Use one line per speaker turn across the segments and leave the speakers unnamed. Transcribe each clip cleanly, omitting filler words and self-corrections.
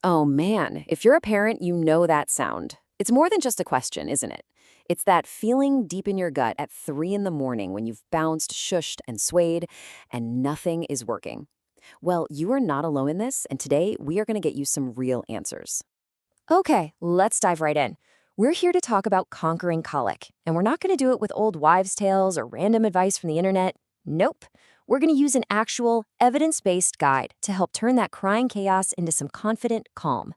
Oh man, if you're a parent, you know that sound. It's more than just a question, isn't it? It's that feeling deep in your gut at 3 in the morning when you've bounced, shushed, and swayed, and nothing is working. Well, you are not alone in this, and today we are going to get you some real answers.
Okay, let's dive right in. We're here to talk about conquering colic, and we're not going to do it with old wives' tales or random advice from the internet. Nope. We're going to use an actual, evidence-based guide to help turn that crying chaos into some confident calm.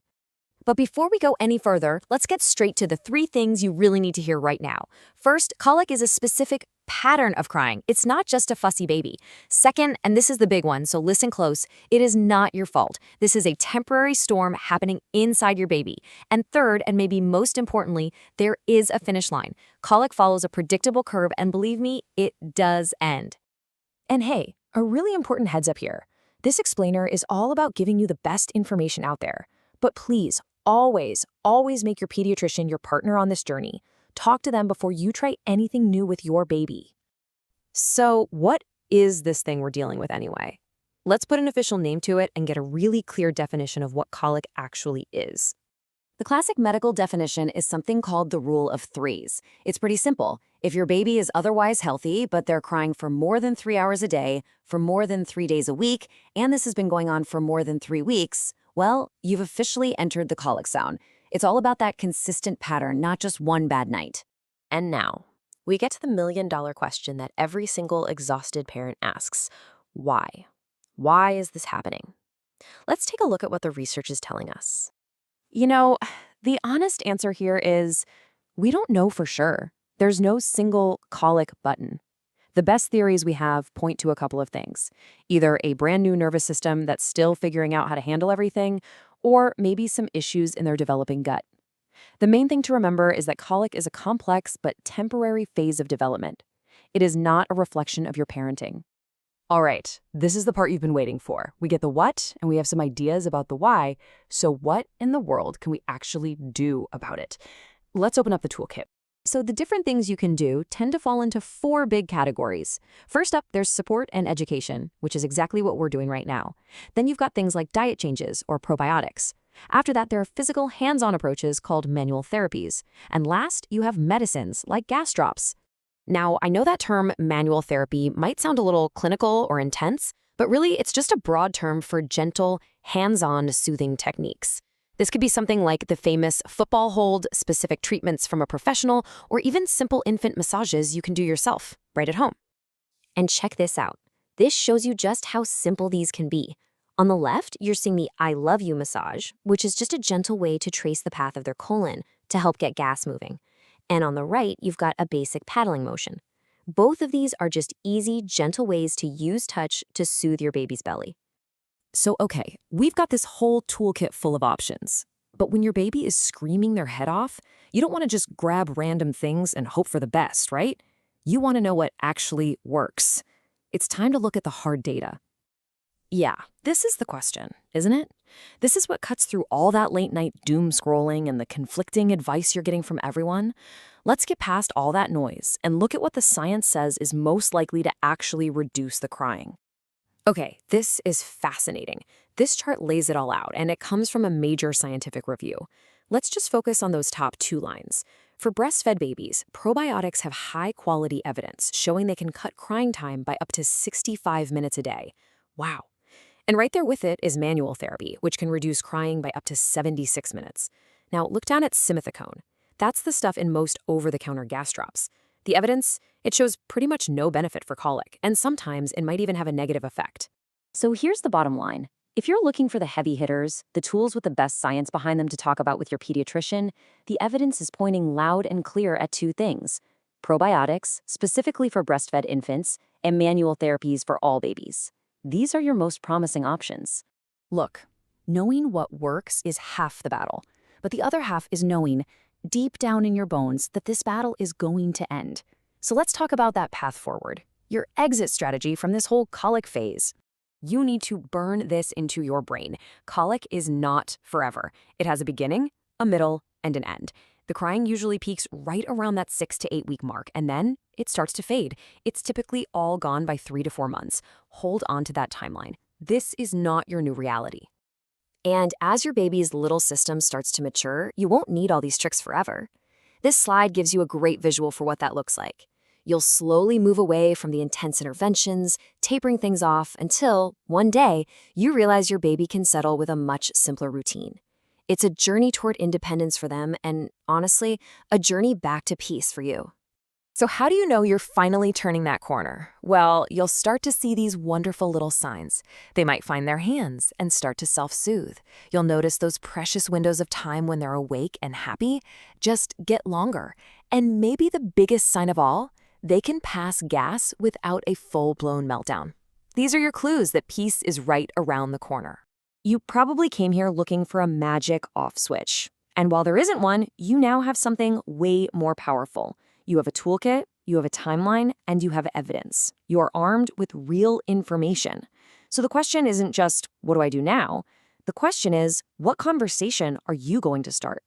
But before we go any further, let's get straight to the three things you really need to hear right now. First, colic is a specific pattern of crying. It's not just a fussy baby. Second, and this is the big one, so listen close, it is not your fault. This is a temporary storm happening inside your baby. And third, and maybe most importantly, there is a finish line. Colic follows a predictable curve, and believe me, it does end. And hey, a really important heads up here. This explainer is all about giving you the best information out there. But please, always make your pediatrician your partner on this journey. Talk to them before you try anything new with your baby. So, what is this thing we're dealing with anyway? Let's put an official name to it and get a really clear definition of what colic actually is.
The classic medical definition is something called the rule of threes. It's pretty simple. If your baby is otherwise healthy, but they're crying for more than 3 hours a day, for more than 3 days a week, and this has been going on for more than 3 weeks, well, you've officially entered the colic zone. It's all about that consistent pattern, not just one bad night.
And now, we get to the million-dollar question that every single exhausted parent asks. Why? Why is this happening? Let's take a look at what the research is telling us. You know, the honest answer here is we don't know for sure. There's no single colic button. The best theories we have point to a couple of things. Either a brand new nervous system that's still figuring out how to handle everything, or maybe some issues in their developing gut. The main thing to remember is that colic is a complex but temporary phase of development. It is not a reflection of your parenting.
All right, this is the part you've been waiting for. We get the what, and we have some ideas about the why. So what in the world can we actually do about it? Let's open up the toolkit. So the different things you can do tend to fall into 4 big categories. First up, there's support and education, which is exactly what we're doing right now. Then you've got things like diet changes or probiotics. After that, there are physical hands-on approaches called manual therapies. And last, you have medicines like gas drops. Now, I know that term manual therapy might sound a little clinical or intense, but really it's just a broad term for gentle, hands-on soothing techniques. This could be something like the famous football hold, specific treatments from a professional, or even simple infant massages you can do yourself, right at home. And check this out. This shows you just how simple these can be. On the left, you're seeing the I love you massage, which is just a gentle way to trace the path of their colon to help get gas moving. And on the right, you've got a basic paddling motion. Both of these are just easy, gentle ways to use touch to soothe your baby's belly. So, okay, we've got this whole toolkit full of options. But when your baby is screaming their head off, you don't want to just grab random things and hope for the best, right? You want to know what actually works. It's time to look at the hard data. Yeah, this is the question, isn't it? This is what cuts through all that late-night doom scrolling and the conflicting advice you're getting from everyone. Let's get past all that noise and look at what the science says is most likely to actually reduce the crying. Okay, this is fascinating. This chart lays it all out, and it comes from a major scientific review. Let's just focus on those top 2 lines. For breastfed babies, probiotics have high-quality evidence showing they can cut crying time by up to 65 minutes a day. Wow. And right there with it is manual therapy, which can reduce crying by up to 76 minutes. Now, look down at simethicone. That's the stuff in most over-the-counter gas drops. The evidence, it shows pretty much no benefit for colic, and sometimes it might even have a negative effect. So here's the bottom line. If you're looking for the heavy hitters, the tools with the best science behind them to talk about with your pediatrician, the evidence is pointing loud and clear at 2 things: probiotics, specifically for breastfed infants, and manual therapies for all babies. These are your most promising options. Look, knowing what works is half the battle, but the other half is knowing, deep down in your bones, that this battle is going to end. So let's talk about that path forward, your exit strategy from this whole colic phase. You need to burn this into your brain. Colic is not forever. It has a beginning, a middle, and an end. The crying usually peaks right around that 6 to 8 week mark, and then it starts to fade. It's typically all gone by 3 to 4 months. Hold on to that timeline. This is not your new reality.
And as your baby's little system starts to mature, you won't need all these tricks forever. This slide gives you a great visual for what that looks like. You'll slowly move away from the intense interventions, tapering things off until, one day, you realize your baby can settle with a much simpler routine. It's a journey toward independence for them and, honestly, a journey back to peace for you.
So how do you know you're finally turning that corner? Well, you'll start to see these wonderful little signs. They might find their hands and start to self-soothe. You'll notice those precious windows of time when they're awake and happy just get longer. And maybe the biggest sign of all, they can pass gas without a full-blown meltdown. These are your clues that peace is right around the corner.
You probably came here looking for a magic off switch. And while there isn't one, you now have something way more powerful. You have a toolkit, you have a timeline, and you have evidence. You are armed with real information. So the question isn't just, what do I do now? The question is, what conversation are you going to start?